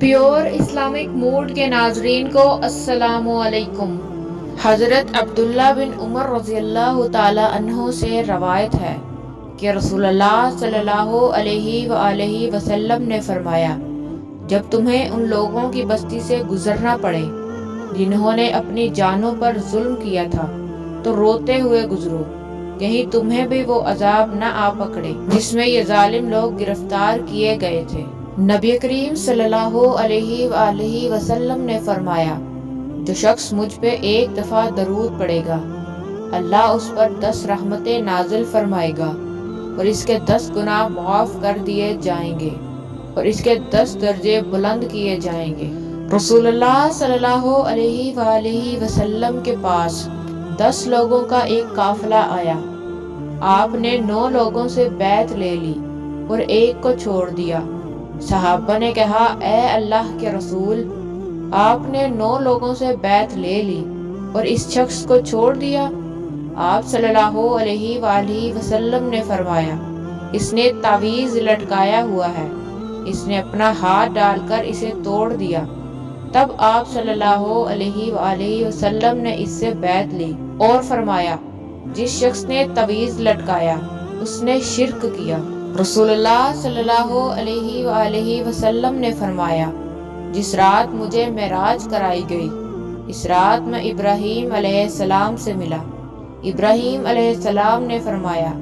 Pure Islamic mood کے ناظرین کو السلام علیکم۔ حضرت عبداللہ بن عمر رضی اللہ تعالی عنہ سے روایت ہے کہ رسول اللہ صلی اللہ علیہ وآلہ وسلم نے فرمایا، جب تمہیں ان لوگوں کی بستی سے گزرنا پڑے جنہوں نے اپنی جانوں پر ظلم کیا تھا تو روتے ہوئے گزرو، کہیں تمہیں بھی وہ عذاب نہ آ پکڑے جس میں یہ ظالم لوگ گرفتار کیے گئے تھے۔ نبی کریم صلی اللہ علیہ وآلہ وسلم نے فرمایا، جو شخص مجھ پہ ایک دفعہ درود پڑھے گا، اللہ اس پر 10 رحمتیں نازل فرمائے گا اور اس کے 10 گناہ معاف کر دیے جائیں گے اور اس کے 10 درجے بلند کیے جائیں گے۔ رسول اللہ صلی اللہ علیہ وآلہ وسلم کے پاس 10 لوگوں کا ایک قافلہ آیا۔ آپ نے 9 لوگوں سے بیعت لے لی اور ایک کو چھوڑ دیا۔ صحابہ نے کہا، اے اللہ کے رسول، آپ نے 9 لوگوں سے بیعت لے لی اور اس شخص کو چھوڑ دیا؟ آپ صلی اللہ علیہ وآلہ وسلم نے فرمایا، اس نے تعویذ لٹکایا ہوا ہے، اس نے اپنا ہاتھ ڈال کر اسے توڑ دیا۔ تب آپ صلی اللہ علیہ وآلہ وسلم نے اس سے بیعت لی اور فرمایا، جس شخص نے تعویذ لٹکایا اس نے شرک کیا۔ رسول اللہ صلی اللہ علیہ وآلہ وسلم نے فرمایا، جس رات مجھے معراج کرائی گئی، اس رات میں ابراہیم علیہ السلام سے ملا۔ ابراہیم علیہ السلام نے فرمایا،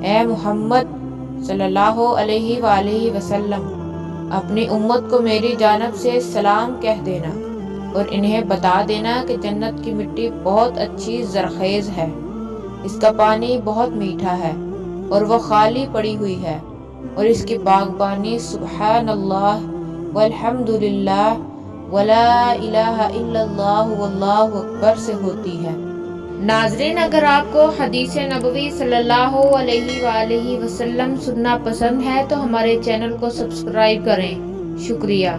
اے محمد صلی اللہ علیہ وآلہ وسلم، اپنی امت کو میری جانب سے سلام کہہ دینا اور انہیں بتا دینا کہ جنت کی مٹی بہت اچھی زرخیز ہے، اس کا پانی بہت میٹھا ہے اور وہ خالی پڑی ہوئی ہے، اور اس کی باغبانی سبحان اللہ والحمد للہ ولا الہ الا اللہ واللہ اکبر سے ہوتی ہے۔ ناظرین، اگر آپ کو حدیث نبوی صلی اللہ علیہ وآلہ وسلم سننا پسند ہے تو ہمارے چینل کو سبسکرائب کریں۔ شکریہ۔